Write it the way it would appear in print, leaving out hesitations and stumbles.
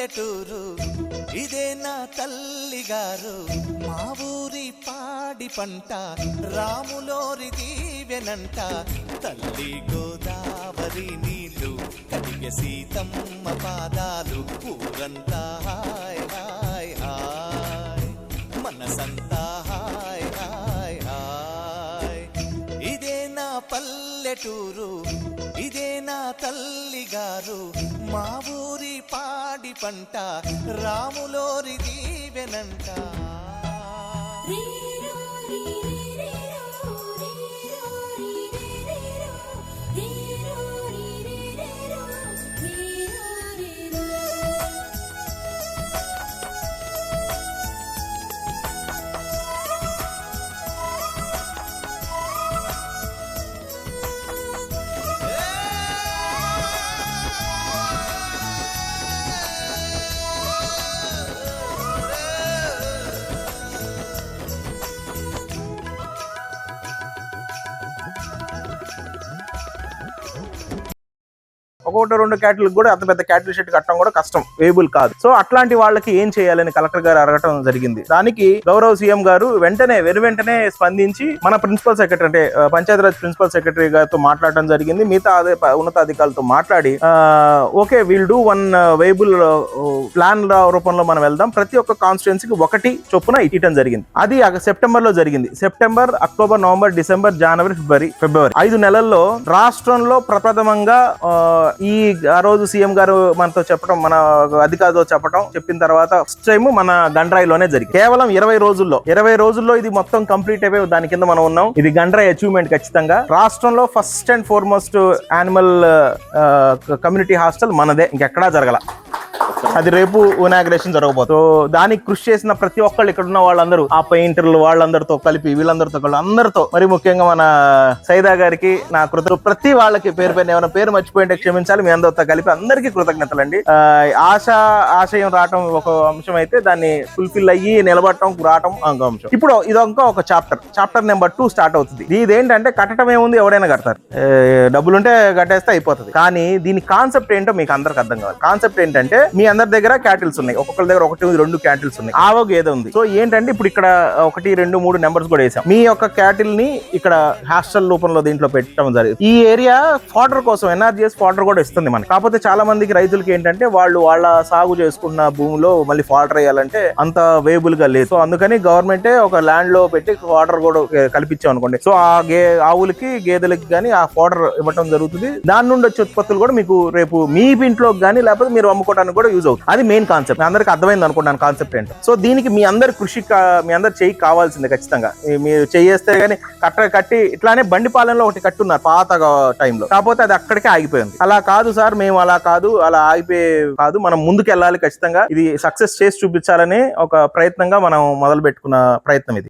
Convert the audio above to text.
పల్లెటూరు ఇదే నా తల్లి గారు మా ఊరి పాడి పంట రాములోరి దీవెనంట తల్లి గోదావరి నీళ్ళు కడిగే సీతమ్మ పాదాలు ఊరంతా హాయ్ హాయ్ హాయ్ మనసంతా హాయ్ హాయ్ హాయ్ ఇదే నా పల్లెటూరు ఇదే నా తల్లి గారు మా ఊరి పాడి పంట రాములోరి దీవెనంట ఒకటి రెండు క్యాటిల్ కూడా అంత పెద్ద క్యాటిల్ షెడ్ కట్టడం కూడా కష్టం, వేబుల్ కాదు. సో అట్లాంటి వాళ్ళకి ఏం చేయాలని కలెక్టర్ గారు అడగటం జరిగింది. దానికి గౌరవ సీఎం గారు వెంటనే స్పందించి మన ప్రిన్సిపల్ సెక్రటరీ అంటే పంచాయతీరాజ్ ప్రిన్సిపల్ సెక్రటరీ గారితో మాట్లాడడం జరిగింది. మిగతా ఉన్నతాధికారులతో మాట్లాడి okay will do one Weibull plan రూపంలో మనం వెళ్దాం, ప్రతి ఒక్క కాన్స్టిట్యున్సీకి ఒకటి చొప్పున ఇవ్వడం జరిగింది. అది సెప్టెంబర్ లో జరిగింది. సెప్టెంబర్, అక్టోబర్, నవంబర్, డిసెంబర్, జనవరి, ఫిబ్రవరి 5 నెలల్లో రాష్ట్రంలో ప్రప్రథమంగా ఆ రోజు సీఎం గారు మనతో చెప్పడం, మన అధికారులతో చెప్పిన తర్వాత ఫస్ట్ టైం మన గండ్రాయిలోనే జరిగింది. కేవలం 20 రోజుల్లో ఇది మొత్తం కంప్లీట్ అయిపోయి దాని కింద మనం ఉన్నాం. ఇది గండ్రాయి అచీవ్మెంట్ ఖచ్చితంగా. రాష్ట్రంలో first and foremost animal community hostel మనదే, ఇంకెక్కడా జరగల. అది రేపు ఇనాగ్రేషన్ జరగబోతుంది. దానికి కృషి చేసిన ప్రతి ఒక్కళ్ళు, ఇక్కడ ఉన్న వాళ్ళందరూ, ఆ పెయింటర్లు వాళ్ళందరితో కలిపి అందరితో మరి ముఖ్యంగా మన సైదా గారికి నా కృతజ్ఞతలు. ప్రతి వాళ్ళకి పేరు ఏమైనా పేరు మర్చిపోయింటే క్షమించాలి. మీ అందరితో కలిపి అందరికీ కృతజ్ఞతలండి. ఆశయం రావటం ఒక అంశం అయితే, దాన్ని ఫుల్ఫిల్ అయ్యి నిలబడటం రావటం ఇంకో అంశం. ఇప్పుడు ఇదొక ఒక చాప్టర్ నెంబర్ 2 స్టార్ట్ అవుతుంది. ఇదేంటంటే కట్టడం ఏముంది, ఎవడైనా కడతారు, డబ్బులుంటే కట్టేస్తే అయిపోతుంది. కానీ దీని కాన్సెప్ట్ ఏంటో మీకు అందరికి అర్థం కావాలి. కాన్సెప్ట్ ఏంటంటే, మీ అందరి దగ్గర క్యాటిల్స్ ఉన్నాయి, ఒక్కొక్కరి దగ్గర 1-2 క్యాటిల్స్ ఉన్నాయి, ఆవో గేదె ఉంది. సో ఏంటంటే ఇప్పుడు ఇక్కడ 1, 2, 3 నెంబర్స్ కూడా వేసాం. మీ యొక్క క్యాటిల్ ని ఇక్కడ హాస్టల్ రూపంలో దీంట్లో పెట్టడం జరిగింది. ఈ ఏరియా ఫాడర్ కోసం ఎన్ఆర్జీఎస్ ఫాడర్ కూడా ఇస్తుంది మనకి. కాకపోతే చాలా మందికి రైతులకి ఏంటంటే, వాళ్ళ సాగు చేసుకున్న భూమిలో మళ్ళీ ఫాడర్ వేయాలంటే అంత వేబుల్ గా లేదు. సో అందుకని గవర్నమెంటే ఒక ల్యాండ్ లో పెట్టి ఫాడర్ కూడా కల్పించాం అనుకోండి. సో ఆ ఆవులకి గేదెలకి గానీ ఆ ఫాడర్ ఇవ్వడం జరుగుతుంది. దాని నుండి వచ్చే ఉత్పత్తులు కూడా మీకు రేపు మీ ఇంట్లోకి కానీ లేకపోతే మీరు అమ్ముకోవడానికి కూడా యూజ్ అవుతుంది. అది మెయిన్ కాన్సెప్ట్. మీ అందరికి అర్థమైంది అనుకుంటున్నాను కాన్సెప్ట్ ఏంటో. సో దీనికి మీ అందరి కృషి, మీ అందరు చెయ్యి కావాల్సిందే ఖచ్చితంగా. మీరు చేస్తే గానీ కట్టి ఇట్లానే బండిపాలెంలో ఒకటి కట్టున్నారు పాత టైంలో, కాకపోతే అది అక్కడికే ఆగిపోయింది. అలా కాదు సార్, మేము అలా ఆగిపోయే కాదు, మనం ముందుకు వెళ్ళాలి ఖచ్చితంగా. ఇది సక్సెస్ చేసి చూపించాలని ఒక ప్రయత్నంగా మనం మొదలు పెట్టుకున్న ప్రయత్నం ఇది.